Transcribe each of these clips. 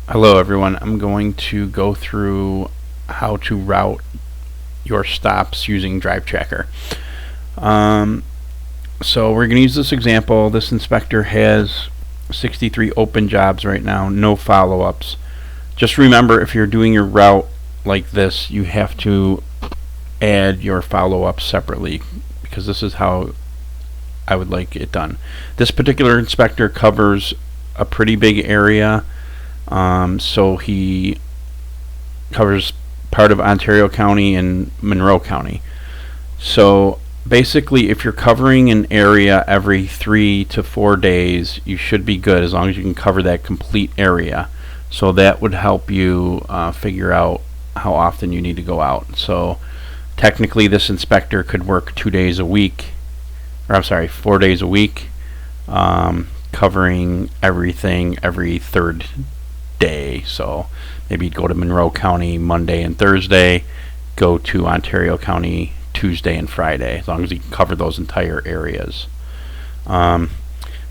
Hello everyone, I'm going to go through how to route your stops using Drivetracker. So we're going to use this example. This inspector has 63 open jobs right now, no follow-ups. Just remember, if you're doing your route like this, you have to add your follow-ups separately, because this is how I would like it done. This particular inspector covers a pretty big area. So he covers part of Ontario County and Monroe County. So basically, if you're covering an area every 3 to 4 days, you should be good as long as you can cover that complete area. So that would help you figure out how often you need to go out. So technically, this inspector could work 2 days a week, or I'm sorry, 4 days a week, covering everything every third day. So maybe you'd go to Monroe County Monday and Thursday, go to Ontario County Tuesday and Friday, as long as you can cover those entire areas.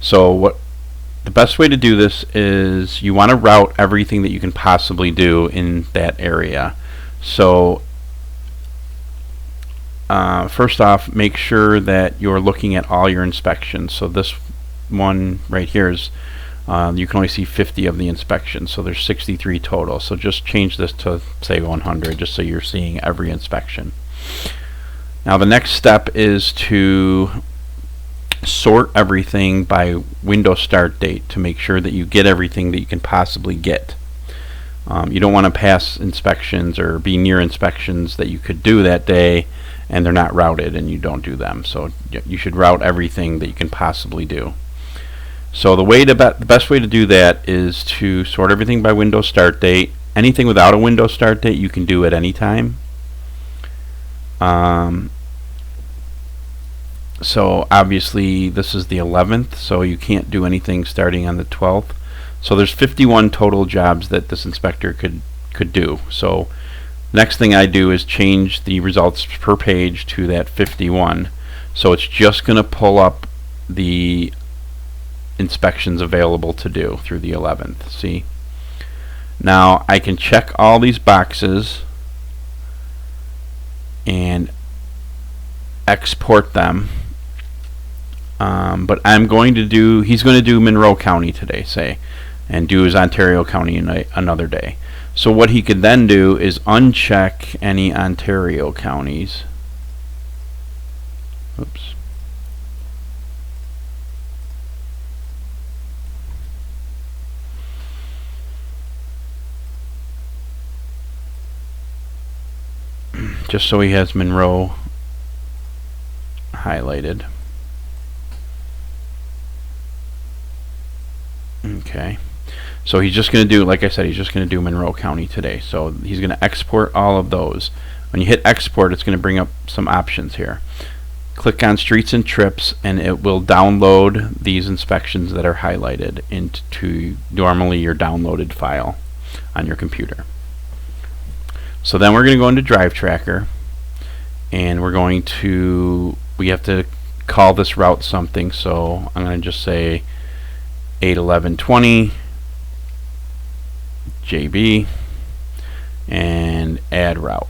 So what the best way to do this is you want to route everything that you can possibly do in that area. So first off, make sure that you're looking at all your inspections. So this one right here is you can only see 50 of the inspections, so there's 63 total. So just change this to say 100, just so you're seeing every inspection. Now the next step is to sort everything by window start date to make sure that you get everything that you can possibly get. You don't want to pass inspections or be near inspections that you could do that day and they're not routed and you don't do them. So you should route everything that you can possibly do. So the best way to do that is to sort everything by window start date. Anything without a window start date you can do at any time. So obviously this is the 11th, so you can't do anything starting on the 12th. So there's 51 total jobs that this inspector could do. So next thing I do is change the results per page to that 51. So it's just going to pull up the inspections available to do through the 11th. See? Now I can check all these boxes and export them. But he's going to do Monroe County today, say, and do his Ontario County another day. So what he could then do is uncheck any Ontario counties. Oops. Just so he has Monroe highlighted. Okay. So he's just going to do, like I said, he's just going to do Monroe County today. So he's going to export all of those. When you hit export, it's going to bring up some options here. Click on streets and trips and it will download these inspections that are highlighted into normally your downloaded file on your computer. So then we're going to go into Drivetracker and we have to call this route something. So I'm going to just say 81120 JB and add route.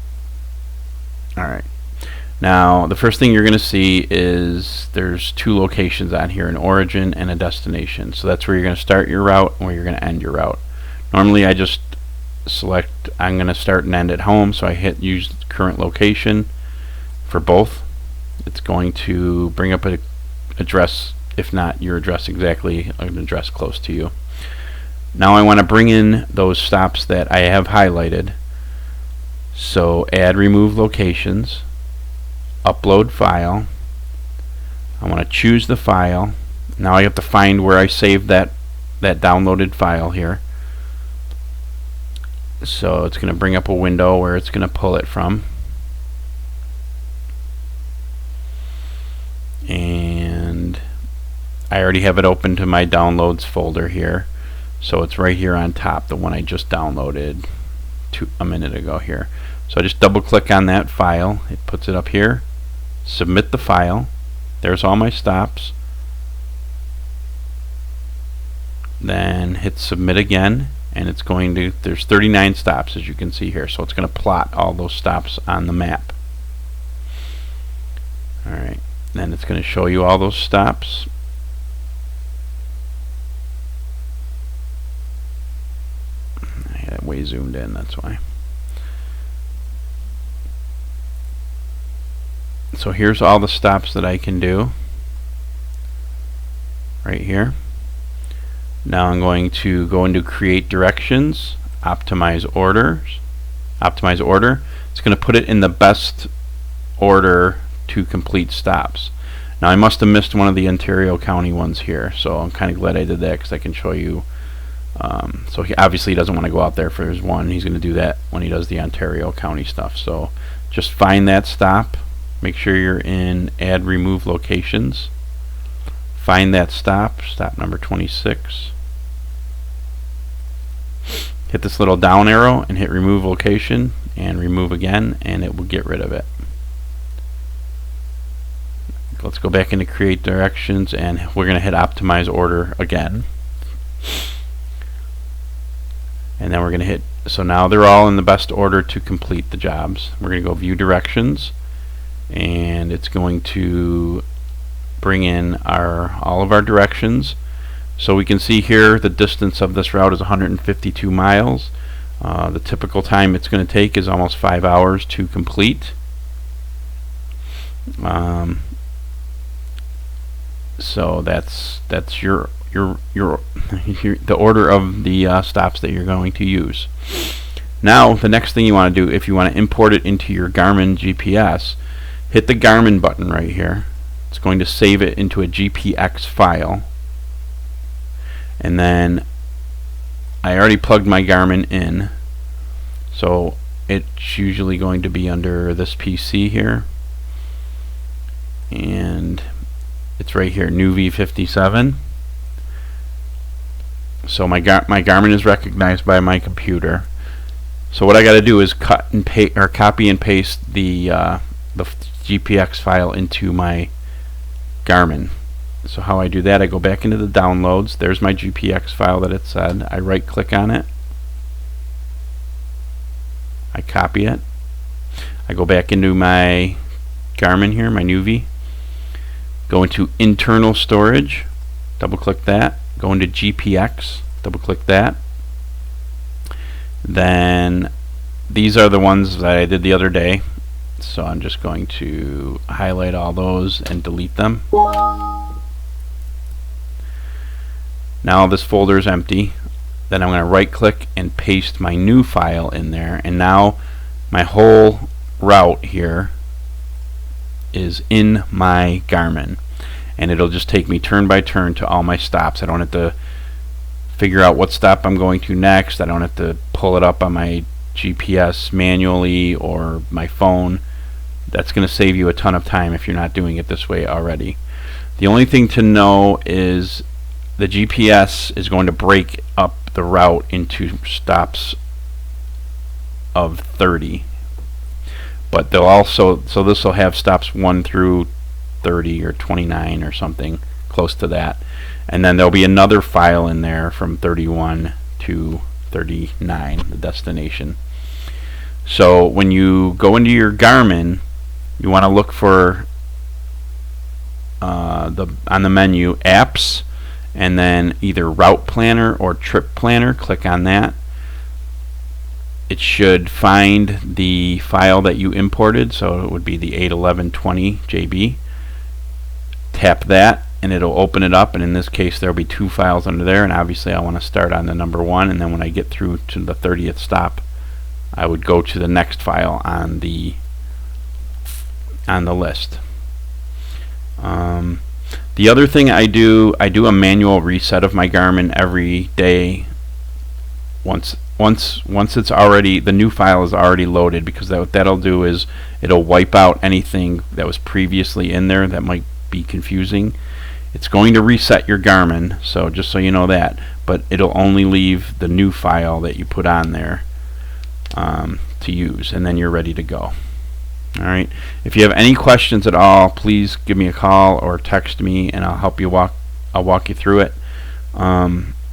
Alright. Now the first thing you're going to see is there's 2 locations on here, an origin and a destination. So that's where you're going to start your route and where you're going to end your route. Normally I just select I'm going to start and end at home, so I hit use current location for both. It's going to bring up an address, if not your address exactly, an address close to you. Now I want to bring in those stops that I have highlighted. So add remove locations, upload file. I want to choose the file. Now I have to find where I saved that downloaded file here. So it's going to bring up a window where it's going to pull it from. And I already have it open to my downloads folder here. So it's right here on top, the one I just downloaded a minute ago here. So I just double click on that file. It puts it up here. Submit the file. There's all my stops. Then hit submit again. and it's going to, there's 39 stops as you can see here, so it's going to plot all those stops on the map. Alright, then it's going to show you all those stops. I had it way zoomed in, that's why. So here's all the stops that I can do right here. Now I'm going to go into create directions, optimize order. It's going to put it in the best order to complete stops. Now I must have missed one of the Ontario County ones here, so I'm kind of glad I did that because I can show you. So he obviously doesn't want to go out there for his one. He's going to do that when he does the Ontario County stuff. So just find that stop. Make sure you're in add remove locations. Find that stop number 26. Hit this little down arrow and hit remove location and remove again, and it will get rid of it. Let's go back into create directions, and we're going to hit optimize order again. And then we're going to hit, so now they're all in the best order to complete the jobs. We're going to go view directions, and it's going to bring in all of our directions. So we can see here the distance of this route is 152 miles. The typical time it's going to take is almost 5 hours to complete. So that's your the order of the stops that you're going to use. Now the next thing you want to do, if you want to import it into your Garmin GPS, hit the Garmin button right here. It's going to save it into a GPX file, and then I already plugged my Garmin in, so it's usually going to be under this PC here, and it's right here, new V57. So my Garmin is recognized by my computer. So what I got to do is cut and paste, or copy and paste the GPX file into my Garmin. So how I do that, I go back into the downloads. There's my GPX file that it said. I right click on it. I copy it. I go back into my Garmin here, my Nuvi. Go into internal storage. Double click that. Go into GPX. Double click that. Then these are the ones that I did the other day. So I'm just going to highlight all those and delete them. Now this folder is empty. Then I'm going to right click and paste my new file in there, and now my whole route here is in my Garmin, and it'll just take me turn by turn to all my stops. I don't have to figure out what stop I'm going to next. I don't have to pull it up on my GPS manually or my phone. That's going to save you a ton of time if you're not doing it this way already. The only thing to know is the GPS is going to break up the route into stops of 30. But they'll also, so this will have stops 1 through 30 or 29 or something close to that. And then there'll be another file in there from 31 to 39, the destination. So when you go into your Garmin, you want to look for on the menu apps, and then either route planner or trip planner. Click on that. It should find the file that you imported, so it would be the 81120 JB. Tap that and it'll open it up, and in this case there'll be 2 files under there, and obviously I want to start on the number 1, and then when I get through to the 30th stop I would go to the next file on the list. The other thing I do a manual reset of my Garmin every day. Once it's already, the new file is already loaded, because what that'll do is it'll wipe out anything that was previously in there that might be confusing. It's going to reset your Garmin, so just so you know that, but it'll only leave the new file that you put on there to use, and then you're ready to go. Alright, if you have any questions at all, please give me a call or text me, and I'll help you walk you through it.